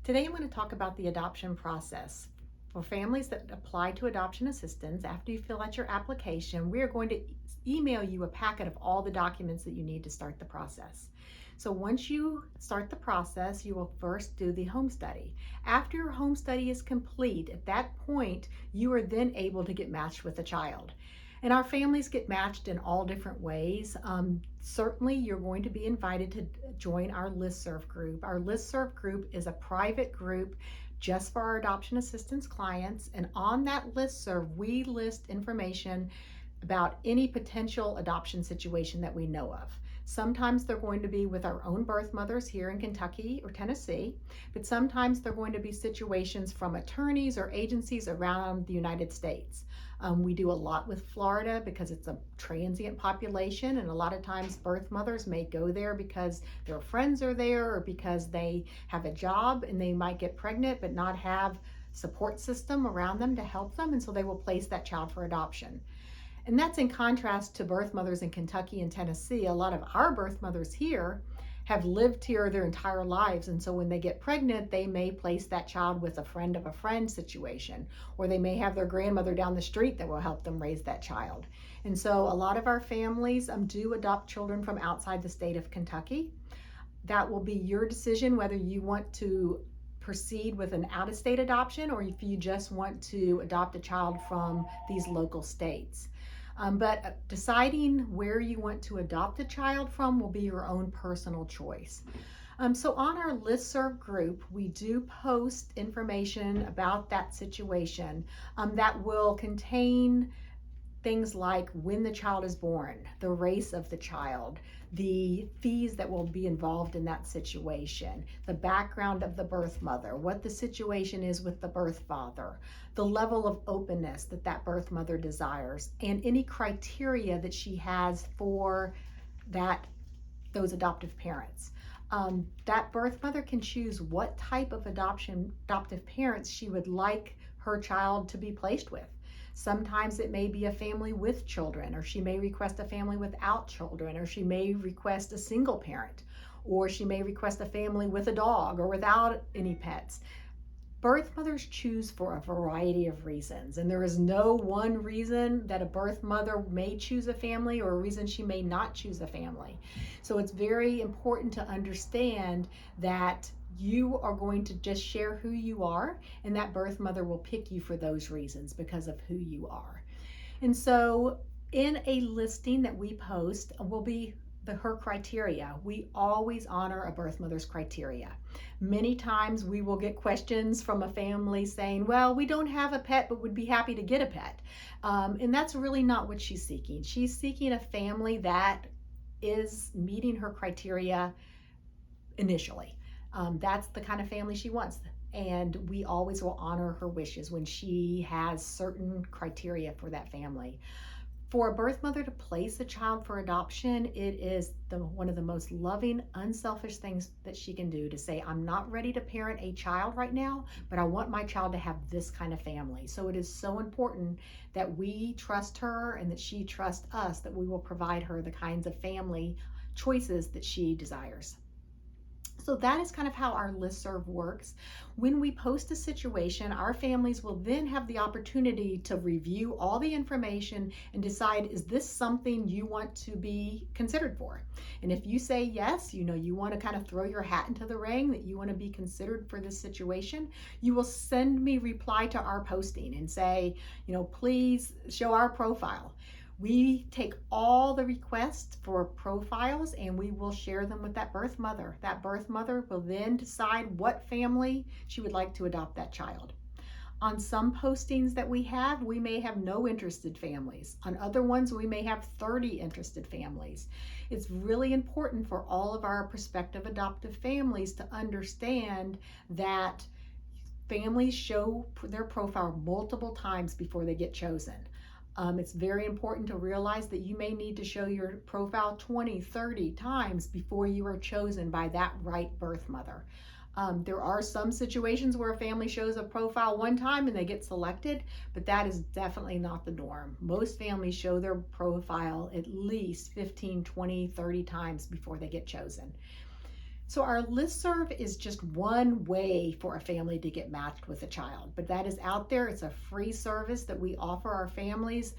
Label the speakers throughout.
Speaker 1: Today I'm going to talk about the adoption process. For families that apply to adoption assistance, after you fill out your application, we are going to email you a packet of all the documents that you need to start the process. So once you start the process, you will first do the home study. After your home study is complete, at that point, you are then able to get matched with a child. And our families get matched in all different ways. Certainly, you're going to be invited to join our listserv group. Our listserv group is a private group just for our adoption assistance clients. And on that listserv, we list information about any potential adoption situation that we know of. Sometimes they're going to be with our own birth mothers here in Kentucky or Tennessee, but sometimes they're going to be situations from attorneys or agencies around the United States. We do a lot with Florida because it's a transient population, and a lot of times birth mothers may go there because their friends are there or because they have a job and they might get pregnant but not have support system around them to help them, and so they will place that child for adoption. And that's in contrast to birth mothers in Kentucky and Tennessee. A lot of our birth mothers here have lived here their entire lives. And so when they get pregnant, they may place that child with a friend of a friend situation, or they may have their grandmother down the street that will help them raise that child. And so a lot of our families do adopt children from outside the state of Kentucky. That will be your decision whether you want to proceed with an out-of-state adoption or if you just want to adopt a child from these local states. But deciding where you want to adopt a child from will be your own personal choice. So on our listserv group, we do post information about that situation that will contain things like when the child is born, the race of the child, the fees that will be involved in that situation, the background of the birth mother, what the situation is with the birth father, the level of openness that that birth mother desires, and any criteria that she has for those adoptive parents. That birth mother can choose what type of adoptive parents she would like her child to be placed with. Sometimes it may be a family with children, or she may request a family without children, or she may request a single parent, or she may request a family with a dog or without any pets. Birth mothers choose for a variety of reasons, and there is no one reason that a birth mother may choose a family or a reason she may not choose a family. So it's very important to understand that you are going to just share who you are, and that birth mother will pick you for those reasons because of who you are. And so in a listing that we post will be her criteria. We always honor a birth mother's criteria. Many times we will get questions from a family saying, well, we don't have a pet, but would be happy to get a pet. And that's really not what she's seeking. She's seeking a family that is meeting her criteria initially. That's the kind of family she wants. And we always will honor her wishes when she has certain criteria for that family. For a birth mother to place a child for adoption, it is one of the most loving, unselfish things that she can do to say, I'm not ready to parent a child right now, but I want my child to have this kind of family. So it is so important that we trust her and that she trusts us, that we will provide her the kinds of family choices that she desires. So that is kind of how our listserv works. When we post a situation, our families will then have the opportunity to review all the information and decide, is this something you want to be considered for? And if you say yes, you want to kind of throw your hat into the ring, that you want to be considered for this situation, you will send me reply to our posting and say, please show our profile. We take all the requests for profiles and we will share them with that birth mother. That birth mother will then decide what family she would like to adopt that child. On some postings that we may have no interested families. On other ones, we may have 30 interested families. It's really important for all of our prospective adoptive families to understand that families show their profile multiple times before they get chosen. It's very important to realize that you may need to show your profile 20, 30 times before you are chosen by that right birth mother. There are some situations where a family shows a profile one time and they get selected, but that is definitely not the norm. Most families show their profile at least 15, 20, 30 times before they get chosen. So our listserv is just one way for a family to get matched with a child, but that is out there. It's a free service that we offer our families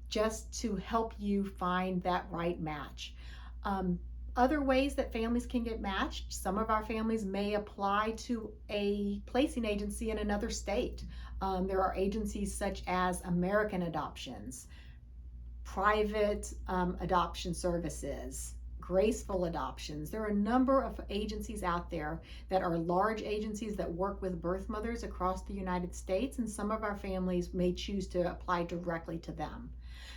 Speaker 1: just to help you find that right match. Um, Other ways that families can get matched, some of our families may apply to a placing agency in another state. There are agencies such as American Adoptions, private adoption services, graceful adoptions. There are a number of agencies out there that are large agencies that work with birth mothers across the United States, and some of our families may choose to apply directly to them.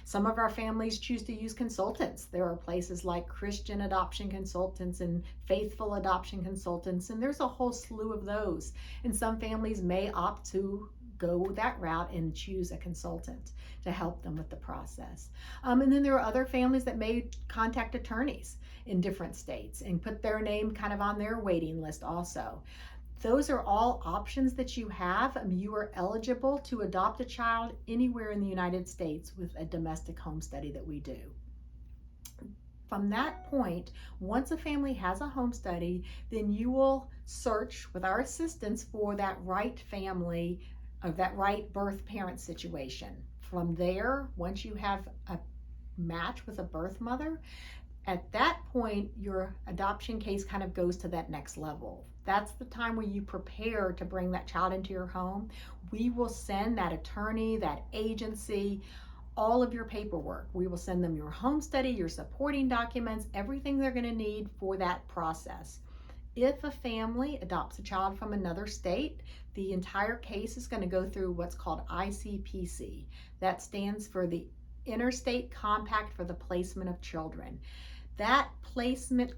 Speaker 1: Some of our families choose to use consultants. There are places like Christian adoption consultants and faithful adoption consultants, and there's a whole slew of those. And some families may opt to go that route and choose a consultant to help them with the process. And then there are other families that may contact attorneys in different states and put their name kind of on their waiting list also. Those are all options that you have. You are eligible to adopt a child anywhere in the United States with a domestic home study that we do. From that point, once a family has a home study, then you will search with our assistance for that right family of that right birth parent situation. From there, once you have a match with a birth mother, at that point, your adoption case kind of goes to that next level. That's the time where you prepare to bring that child into your home. We will send that attorney, that agency, all of your paperwork. We will send them your home study, your supporting documents, everything they're going to need for that process. If a family adopts a child from another state, the entire case is going to go through what's called ICPC. That stands for the Interstate Compact for the Placement of Children. That placement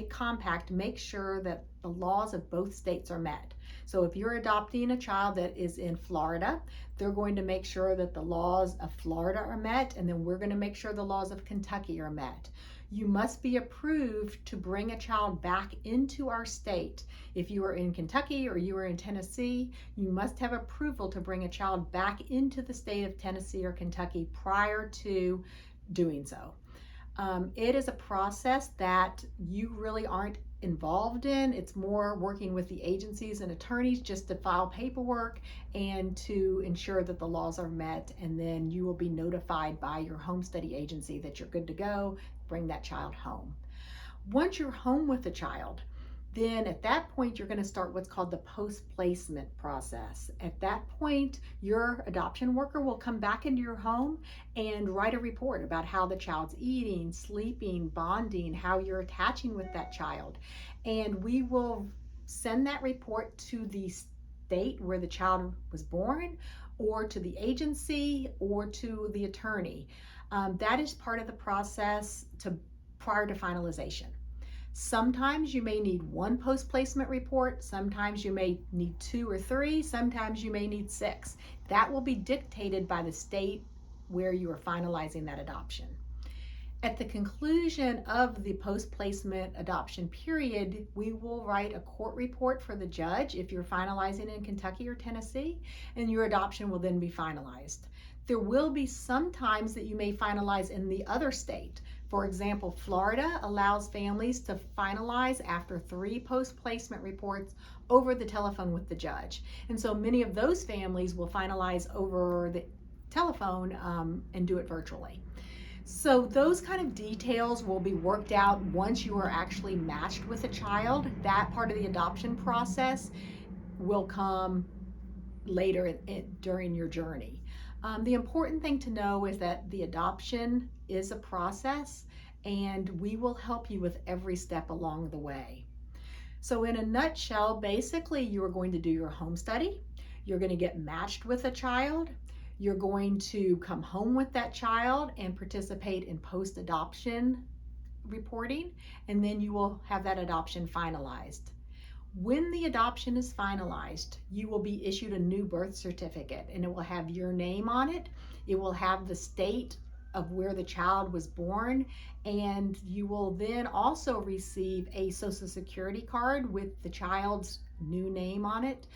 Speaker 1: compact makes sure that the laws of both states are met. So if you're adopting a child that is in Florida, they're going to make sure that the laws of Florida are met, and then we're going to make sure the laws of Kentucky are met. You must be approved to bring a child back into our state. If you are in Kentucky or you are in Tennessee, you must have approval to bring a child back into the state of Tennessee or Kentucky prior to doing so. It is a process that you really aren't involved in. It's more working with the agencies and attorneys just to file paperwork and to ensure that the laws are met, and then you will be notified by your home study agency that you're good to go, bring that child home. Once you're home with the child, then at that point you're going to start what's called the post-placement process. At that point, your adoption worker will come back into your home and write a report about how the child's eating, sleeping, bonding, how you're attaching with that child. And we will send that report to the state where the child was born, or to the agency, or to the attorney. That is part of the process prior to finalization. Sometimes you may need one post-placement report, sometimes you may need 2 or 3, sometimes you may need 6. That will be dictated by the state where you are finalizing that adoption. At the conclusion of the post-placement adoption period, we will write a court report for the judge if you're finalizing in Kentucky or Tennessee, and your adoption will then be finalized. There will be some times that you may finalize in the other state. For example, Florida allows families to finalize after 3 post-placement reports over the telephone with the judge. And so many of those families will finalize over the telephone and do it virtually. So those kind of details will be worked out once you are actually matched with a child. That part of the adoption process will come later during your journey. The important thing to know is that the adoption is a process, and we will help you with every step along the way. So in a nutshell, basically you are going to do your home study, you're going to get matched with a child, you're going to come home with that child and participate in post-adoption reporting, and then you will have that adoption finalized. When the adoption is finalized, you will be issued a new birth certificate, and it will have your name on it. It will have the state of where the child was born, and you will then also receive a Social Security card with the child's new name on it.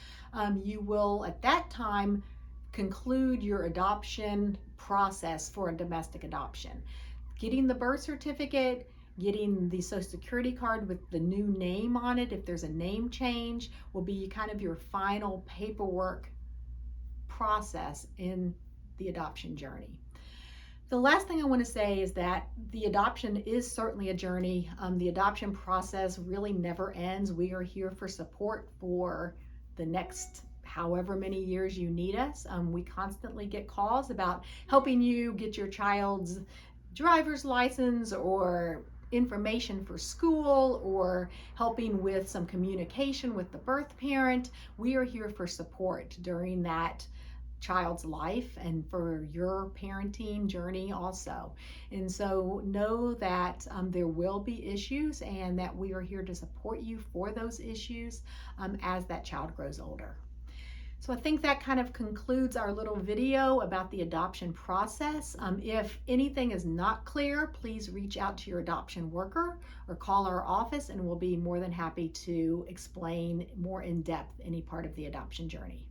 Speaker 1: You will at that time conclude your adoption process for a domestic adoption. Getting the birth certificate, Getting the Social Security card with the new name on it, if there's a name change, will be kind of your final paperwork process in the adoption journey. The last thing I want to say is that the adoption is certainly a journey. The adoption process really never ends. We are here for support for the next however many years you need us. We constantly get calls about helping you get your child's driver's license or information for school or helping with some communication with the birth parent. We are here for support during that child's life and for your parenting journey also. And so know that there will be issues and that we are here to support you for those issues as that child grows older. So I think that kind of concludes our little video about the adoption process. If anything is not clear, please reach out to your adoption worker or call our office and we'll be more than happy to explain more in depth any part of the adoption journey.